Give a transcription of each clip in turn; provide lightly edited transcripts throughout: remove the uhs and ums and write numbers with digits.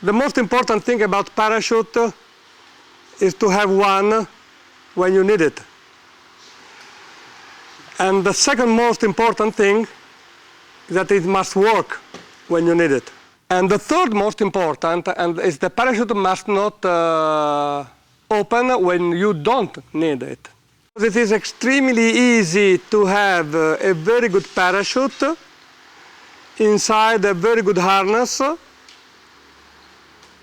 The most important thing about parachute is to have one when you need it. And the second most important thing is that it must work when you need it. And the third most important is the parachute must not open when you don't need it. It is extremely easy to have a very good parachute inside a very good harness,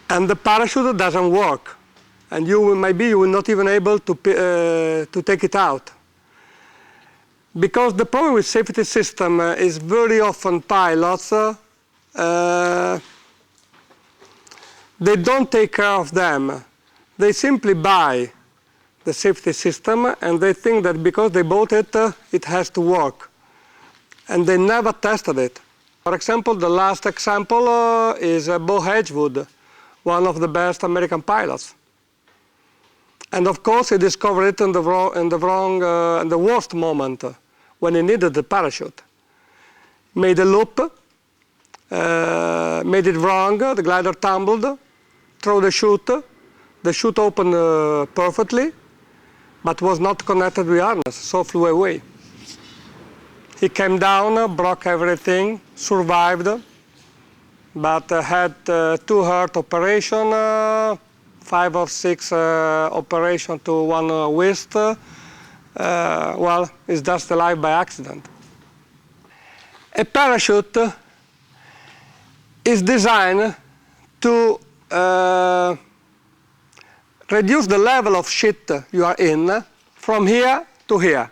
and the parachute doesn't work, and maybe you will not even able to take it out. Because the problem with safety system is very often pilots they don't take care of them. They simply buy the safety system and they think that because they bought it, it has to work. And they never tested it. For example, the last example is Bo Hedgewood, one of the best American pilots. And of course, he discovered it in the worst moment, when he needed the parachute. Made a loop, made it wrong, the glider tumbled, threw the chute opened perfectly, but was not connected with harness, so flew away. He came down, broke everything, survived, but had 2 heart operations, 5 or 6 operations to 1 wrist. Well, it's just alive by accident. A parachute is designed to reduce the level of shit you are in from here to here.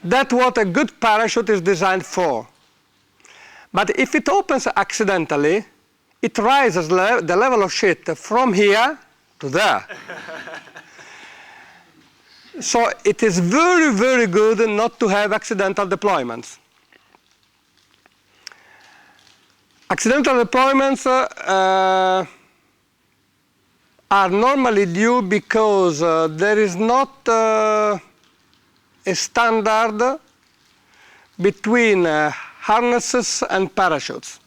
That's what a good parachute is designed for. But if it opens accidentally, it raises the level of shit from here to there. So it is very, very good not to have accidental deployments. Accidental deployments are normally due because there is not a standard between harnesses and parachutes.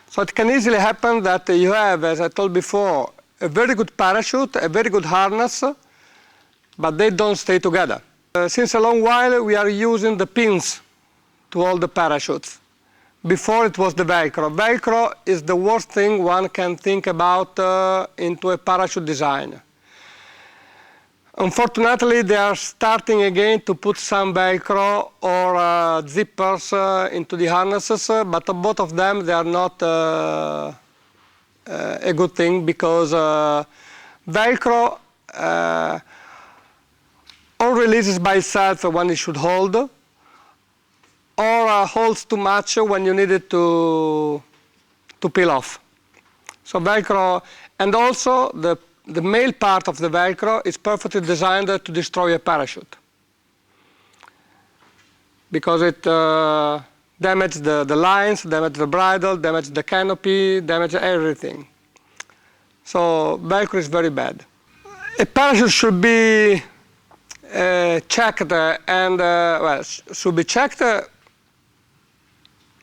So it can easily happen that you have, as I told before, a very good parachute, a very good harness, but they don't stay together. Since a long while, we are using the pins to hold the parachutes. Before it was the Velcro. Velcro is the worst thing one can think about into a parachute design. Unfortunately, they are starting again to put some Velcro or zippers into the harnesses, but both of them, they are not a good thing because Velcro or releases by itself when it should hold, or holds too much when you need it to peel off. So Velcro, and also the male part of the Velcro is perfectly designed to destroy a parachute, because it damages the lines, damages the bridle, damages the canopy, damages everything. So Velcro is very bad. A parachute should be checked and well, should be checked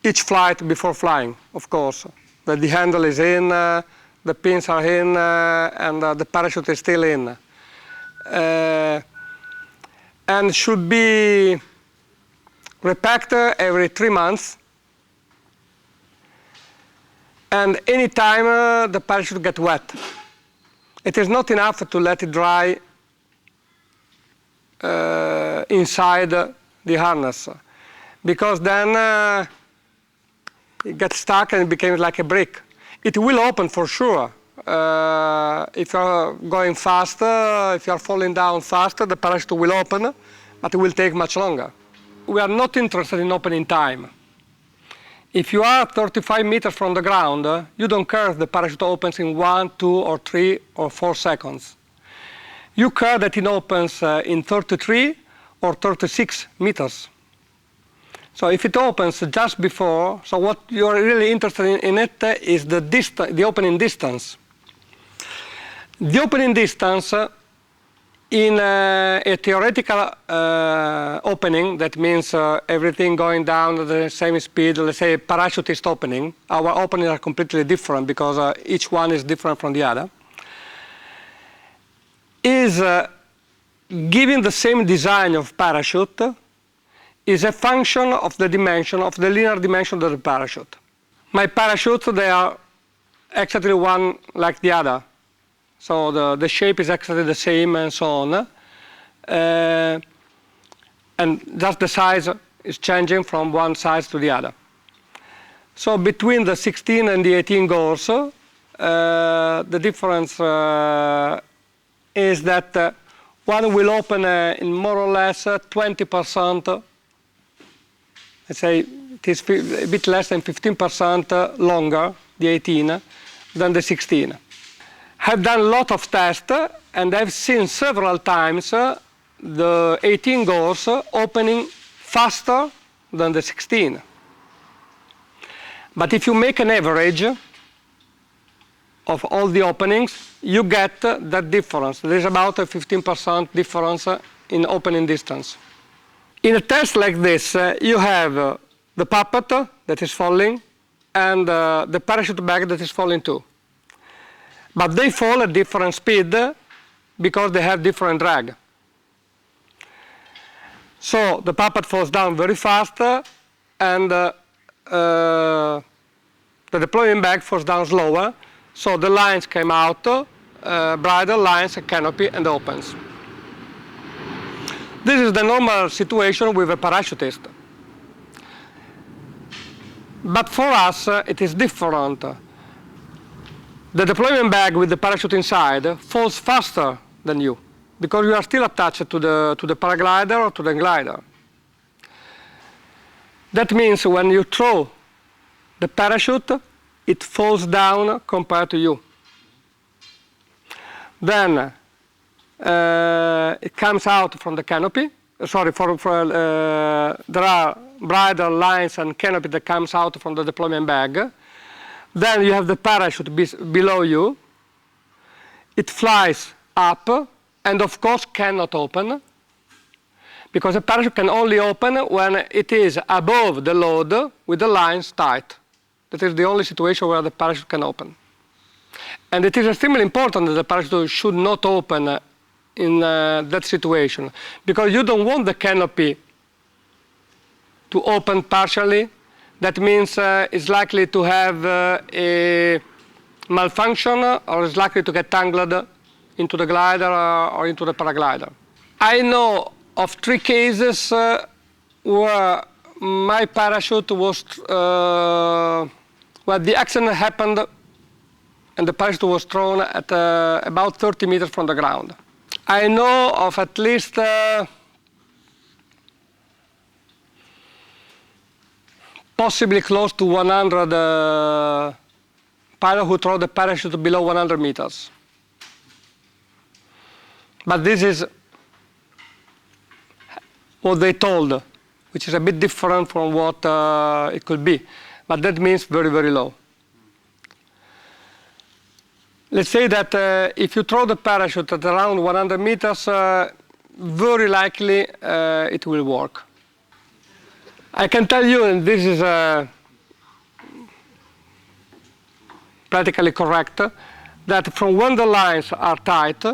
each flight before flying, of course. That the handle is in, the pins are in, and the parachute is still in. And should be repacked every 3 months. And any time the parachute gets wet. It is not enough to let it dry inside the harness, because then it gets stuck and it becomes like a brick. It will open for sure. If you are going faster, if you are falling down faster, the parachute will open, but it will take much longer. We are not interested in opening time. If you are 35 meters from the ground, you don't care if the parachute opens in 1, 2, or 3, or 4 seconds. You care that it opens in 33 or 36 meters. So if it opens just before, so what you are really interested in it is the opening distance. The opening distance In a theoretical opening, that means everything going down at the same speed, let's say a parachutist opening, our openings are completely different because each one is different from the other, is giving the same design of parachute is a function of the dimension, of the linear dimension of the parachute. My parachutes, they are exactly one like the other. So the shape is exactly the same and so on. And just the size is changing from one size to the other. So between the 16 and the 18 gauge, the difference is that one will open in more or less 20%, let's say it is a bit less than 15% longer, the 18, than the 16. I've done a lot of tests and I've seen several times the 18 gauge opening faster than the 16. But if you make an average of all the openings, you get that difference. There is about a 15% difference in opening distance. In a test like this, you have the puppet that is falling and the parachute bag that is falling too. But they fall at different speed because they have different drag. So the puppet falls down very fast and the deployment bag falls down slower. So the lines came out, bridle, lines, canopy, and opens. This is the normal situation with a parachutist. But for us, it is different. The deployment bag with the parachute inside falls faster than you because you are still attached to the paraglider or to the glider. That means when you throw the parachute, it falls down compared to you. Then it comes out from the canopy. Sorry, there are bridle, lines, and canopy that comes out from the deployment bag. Then you have the parachute below you. It flies up and of course cannot open because the parachute can only open when it is above the load with the lines tight. That is the only situation where the parachute can open. And it is extremely important that the parachute should not open in that situation because you don't want the canopy to open partially. That means it's likely to have a malfunction or is likely to get tangled into the glider or into the paraglider. I know of 3 cases where my parachute was, where the accident happened and the parachute was thrown at about 30 meters from the ground. I know of at least possibly close to 100 pilots who throw the parachute below 100 meters. But this is what they told, which is a bit different from what it could be. But that means very, very low. Let's say that if you throw the parachute at around 100 meters, very likely it will work. I can tell you, and this is practically correct, that from when the lines are tight,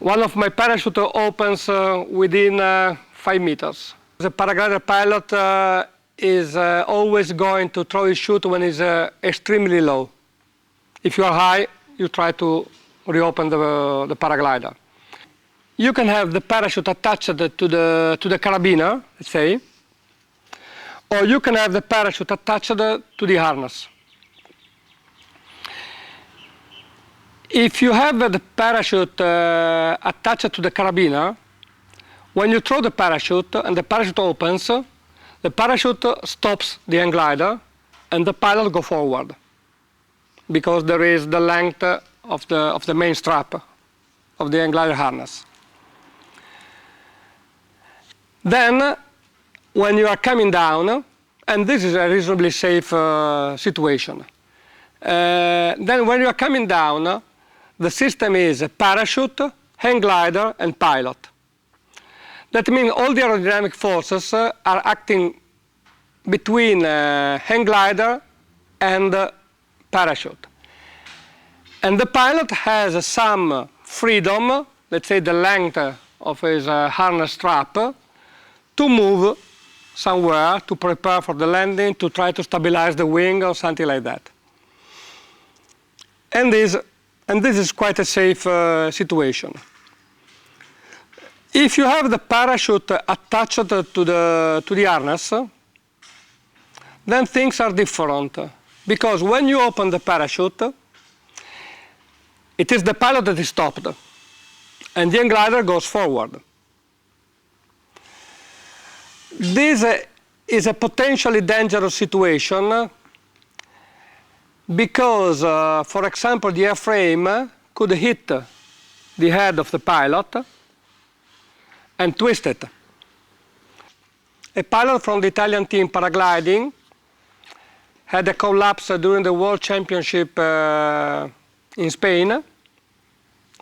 one of my parachute opens within 5 meters. The paraglider pilot is always going to throw his chute when it's extremely low. If you are high, you try to reopen the paraglider. You can have the parachute attached to the carabiner, let's say, or you can have the parachute attached to the harness. If you have the parachute attached to the carabiner, when you throw the parachute and the parachute opens, the parachute stops the hang glider and the pilot goes forward because there is the length of the main strap of the hang glider harness. Then, when you are coming down, and this is a reasonably safe situation, then when you are coming down, the system is a parachute, hang glider, and pilot. That means all the aerodynamic forces are acting between hang glider and parachute. And the pilot has some freedom, let's say the length of his harness strap, to move somewhere, to prepare for the landing, to try to stabilize the wing or something like that. And this is quite a safe situation. If you have the parachute attached to the harness, then things are different. Because when you open the parachute, it is the pilot that is stopped, and the hang glider goes forward. This is a potentially dangerous situation because, for example, the airframe could hit the head of the pilot and twist it. A pilot from the Italian team paragliding had a collapse during the World Championship in Spain.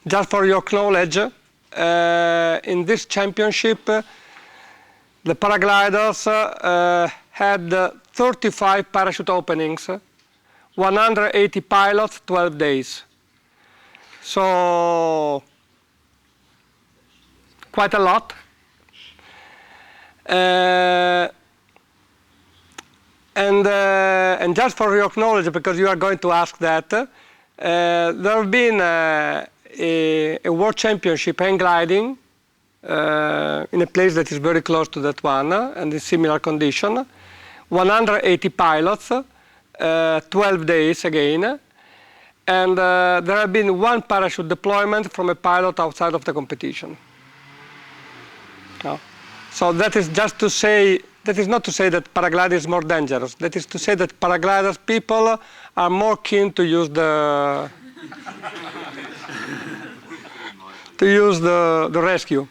Just for your knowledge, in this championship, the paragliders had 35 parachute openings, 180 pilots, 12 days. So, quite a lot. And just for your knowledge, because you are going to ask that, there have been a world championship hang gliding in a place that is very close to that one and in similar condition. 180 pilots, 12 days again, and there have been one parachute deployment from a pilot outside of the competition. No. So that is just to say, that is not to say that paragliding is more dangerous. That is to say that paragliders people are more keen to use the rescue.